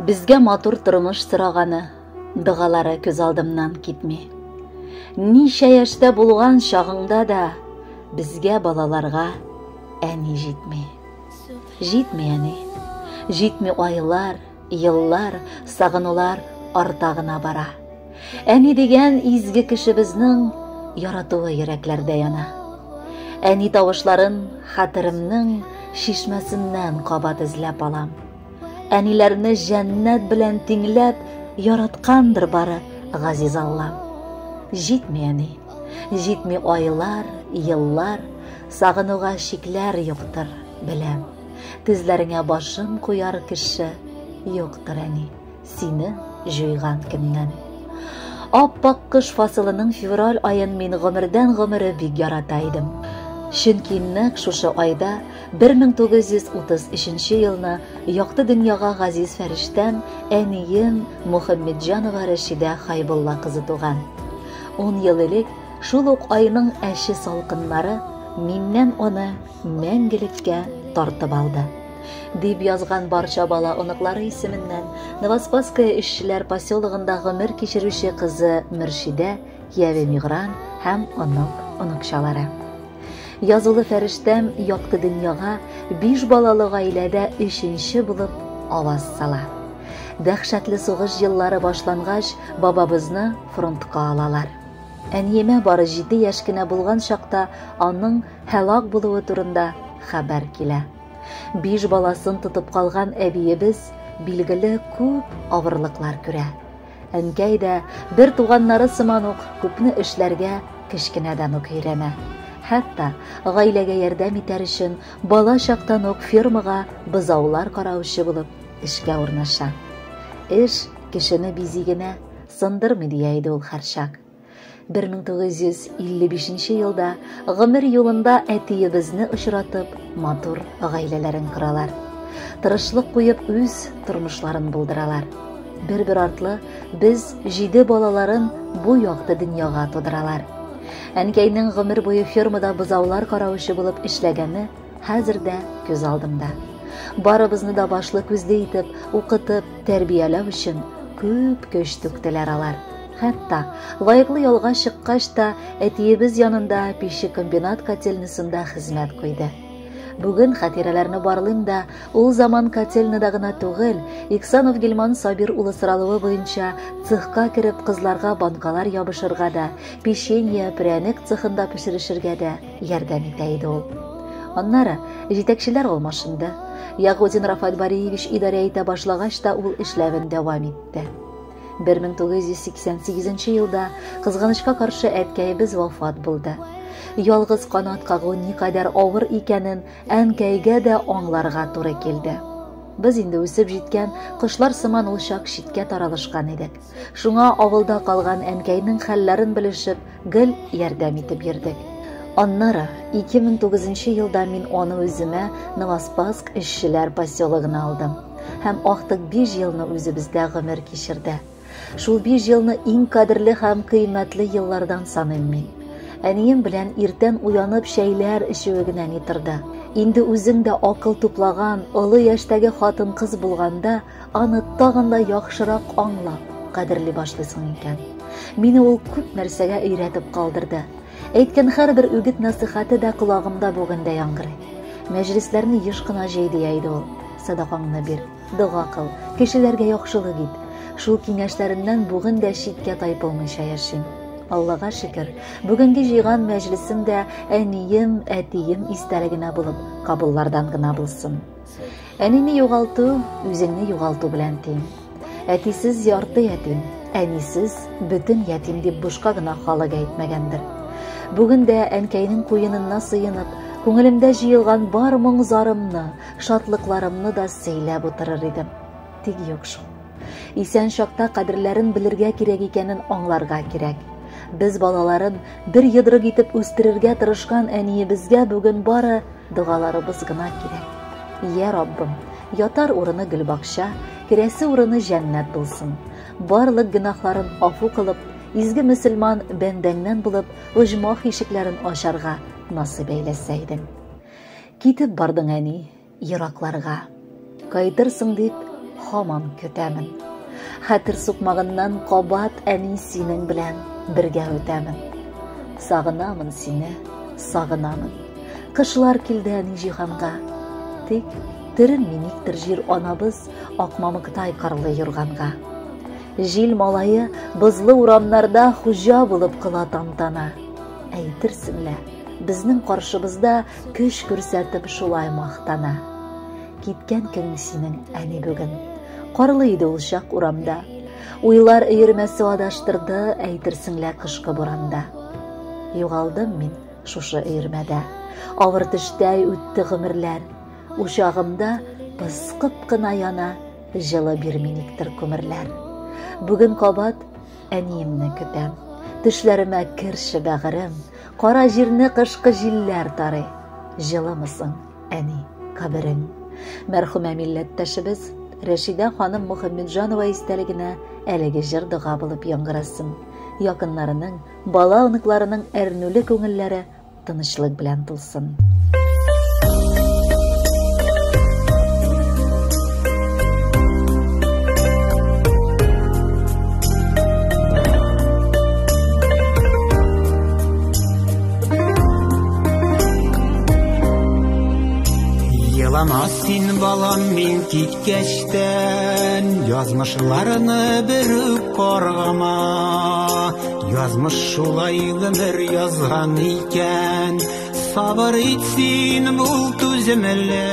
Безгә матур тормыш сораганы, дыгалары күз алдымнан китми. Ничә яшьтә булган чагыңда да безгә балаларга әни җитми. Җитми әни. Җитми айлар, еллар, сагынулар арта гына бара. Әни дигән изге кешебезнең яратуы йөрәкләрдә яна. Әни тавышларын хәтеремнең шишмәсеннән кабат эзләп алам. Әниләрне җәннәт белән тиңләп яраткандыр бары газиз Аллам. Җитми әни, җитми айлар, еллар, сагынуга шикләр юктыр, беләм. Тезләреңә башын куяр кеше юктыр әни, сине җуйган көннән. Аппак кыш фасылының февраль айын мин гомердән гомере бик ярата идем. Чөнки нәкъ шушы айда 1933 елны якты дөньяга газиз фәрештән әнием Мөхәммәтҗанова Рәшидә Хайбулла кызы туган. 10 ел элек шул ук айның әче салкыннары миннән аны мәңгелеккә тартып алды. Дип язган барча бала оныклары исеменнән Новоспасская эшчеләр поселогында гомер кичерүче кызы Мөршидә, яви Мигран һәм оныкчалары. Язулы фәрештәм якты дөньяга 5 балалы гаиләдә 3нче булып аваз сала. Дәһшәтле сугыш еллары башлангач, бабабызны фронтка алалар. Әниемә бары 7 яшь кенә булган чакта аның һәлак булуы турында хәбәр килә. 5 баласын тотып калган әбиебез билгеле күп авырлыклар күрә. Әнкәй дә бер туганнары сыман ук күпне эшләргә кечкенәдән ук өйрәнә. Хәтта гаиләгә ярдәм итәр өчен бала чактан ук фермага бызаулар караучы булып эшкә урнаша. Эш кешене бизи генә сындырмый дия иде ул һәрчак. 1955 елда гомер юлында әтиебезне очратып, матур гаиләләрен коралар. Тырышлык куеп үз тормышларын булдыралар. Бер артлы без 7 балаларын бу якты дөньяга тудыралар. Әнкәйнең гомер буе фермада бызаулар караучы булып эшләгәне хәзердә күз алдымда. Барыбызны да башлы күзле итеп, укытып, тәрбияләү өчен күп көч түктеләр алар. Хәтта лайыклы ялга чыккач та әтиебез янында пиши комбинат котельнисында хезмәт куйды. Бүген хатирәләрне барлыйм да, ул заман котельнада гына түгел, Иксанов Гилман Сабир улы соралуы буенча цехка кереп кызларга банкалар ябышырга да, печенье, пряник цехында пешерешергә дә ярдәм итә иде ул. Аннары җитәкчеләр алмашынды. Ягудин Рафат Бариевич идарә итә башлагач та ул эшләвен дәвам итте. 1988 елда кызганычка каршы әткәйебез вафат булды. Ялгыз канат кагу никадәр авыр икәнен әнкәйгә дә аңларга туры килде. Без инде үсеп җиткән кышлар сыман ул чак читкә таралышкан идек. Шуңа авылда калган әнкәйнең хәлләрен белешеп, гел ярдәм итеп йөрдек. Аннары 2009 елда мин аны үземә Новоспасск эшчеләр поселогына алдым. Һәм артык 5 елны үзебездә гомер кичерде. Шул 5 елны иң кадерле һәм кыйммәтле еллардан саныйм мин. Әнием белән иртән уянып шәйләр эчүе генә ниторды. Инде үзең дә акыл туплаган, олы яшьтәге хатын-кыз булганда, аны тагын да яхшырак аңлап, кадерли башлыйсың икән. Мине ул күп нәрсәгә өйрәтеп калдырды. Әйткән һәрбер үгет насихаты да колагымда бүгендә яңгырый. Мәҗлесләрне еш кына җәйди иде ул. Садакаңны бир, дуга кыл, кешеләргә яхшылык ит. Шул киңәшләреннән бүген дә читкә тайпылмыйча яшим. Аллага шөкер, бүгенге җыйган мәҗлесем дә әнием, әтием истәлегенә булып, кабуллардан гына булсын. Әнине югалту, үзеңне югалту белән тиң. Әтисез ярты ятим, әнисез бөтен ятим дип бушка гына халык әйтмәгәндер. Бүген дә әнкәйнең куенына сыенып, күңелемдә җыелган бар моң-зарымны, шатлыкларымны да сөйләп утырыр идем. Тик юк шул. Исән чакта кадерләрен белергә кирәк икәнен аңларга кирәк. Без балаларын бер йодрык итеп үстерергә тырышкан әниебезгә бүген бары дугаларыбыз гына кирәк. Я Раббым, ятар урыны гөлбакча, керәсе урыны җәннәт булсын. Барлык гөнаһларын афу кылып, изге мөселман бәндәңнән булып, уҗмах ишекләрен ачарга насыйп әйләсә идең. Китеп бардың әни, еракларга. кайтырсың дип һаман көтәмен. Хәтер сукмагыннан кабат әни синең белән бергә үтәмен. Сагынамын сине, сагынамын. Кышлар килде әни җиһанга. Тик терен миниктер җир анабыз акмамыктай карлы юрганга. Җил малайы бызлы урамнарда хуҗа булып кыла тантана. Әйтерсеңлә, безнең каршыбызда көч күрсәтеп шулай мактана. Киткән көн синең әни бүген. Карлы иде ул чак урамда. Уйлар өермәсе адаштырды, әйтерсеңлә кышкы буранда. Югалдым мин шушы өермәдә. Авыр төштәй үтте гомерләр. Учагымда пыскып кына яна, җылы бирминиктер күмерләр. Бүген кабат әниемне көтәм. Төшләремә керше бәгырем, кара җирне кышкы җилләр тарый. Җылымысың, әни, каберең. Мәрхүмә милләттәшебез Рәшидә ханым Мөхәммәтҗанова истәлегенә әлеге җыр дога булып яңгырасын. Якыннарының, бала оныкларының әрнүле күңелләре тынычлык белән тулсын. Елама син балам мин киткәчтән, язмышларны бер каргама. Язмыш шулай гомер язган икән, сабыр ит син бул түземле.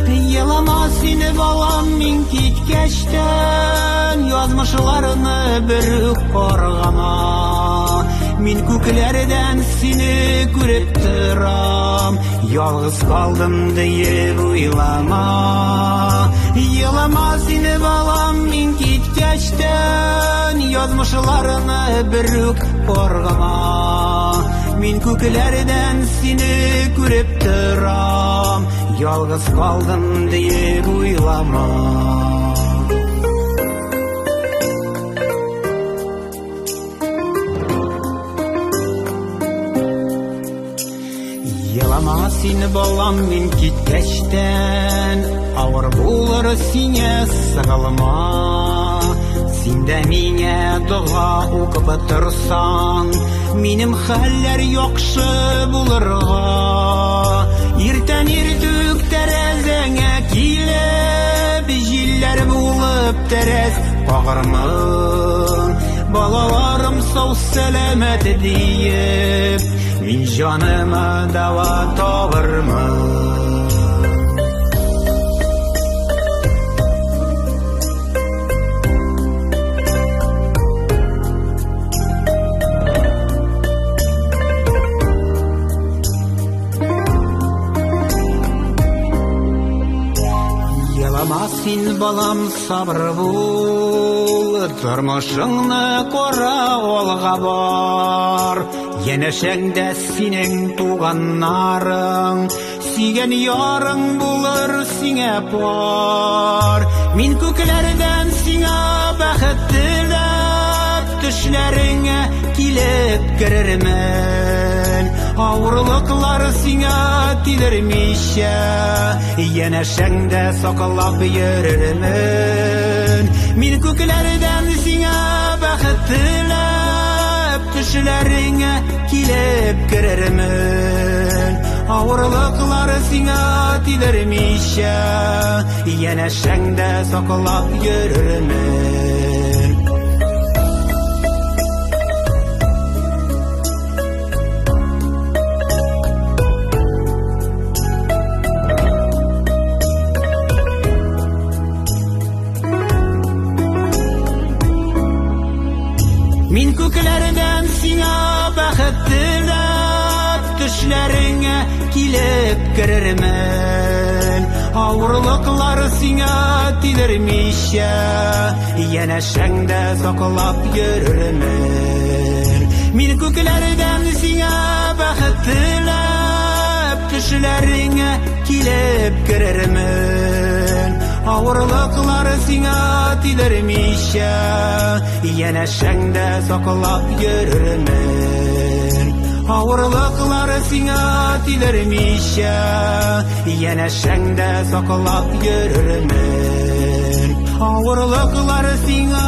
Елама син балам мин киткәчтән, язмышларны бер каргама. Мин күкләрдән сине күреп торам, ялгыз калдым диеп уйлама. Елама сине балам мин киткәчтән, язмышларны бер каргама. Мин күкләрдән сине күреп торам, ялгыз калдым диеп уйлама. Елама син балам мин киткәчтән, авыр булыр сиңа сыгылма. Син дә миңа дуга укып торсаң, минем хәлләр яхшы булырга. Иртән иртүк тәрәзәңә килеп, җилләр булып тәрәз кагармын. Балаларым сау сәламәт диеп, мин җаныма дава табырмын. Елама син балам сабыр бул, тормышыңны кара алга бар. Янәшәңдә синең туганнарың, сөйгән ярың булыр сиңа пар. Мин күкләрдән сиңа бәхет теләп, төшләреңә килеп керермен. Авырлыклар сиңа тидермичә, янәшәңдә саклап йөрермен. Мин күкләрдән сиңа бәхет теләп, төшләреңә килеп керермен. Авырлыклар сиңа тидермичә, янәшәңдә саклап йөрермен. Мин күкләрдән сиңа бәхет теләп, төшләреңә килеп керермен. Авырлыклар сиңа тидермичә, янәшәңдә саклап йөрермен. Мин күкләрдән сиңа бәхет теләп, төшләреңә килеп керермен. Авырлыклар сиңа тидермичә, янәшәңдә саклап йөрермен. Авырлыклар сиңа тидермичә, Янәшәңдә саклап йөрермен. Авырлыклар сиңа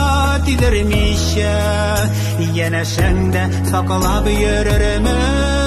тидермичә, янәшәңдә саклап йөрермен.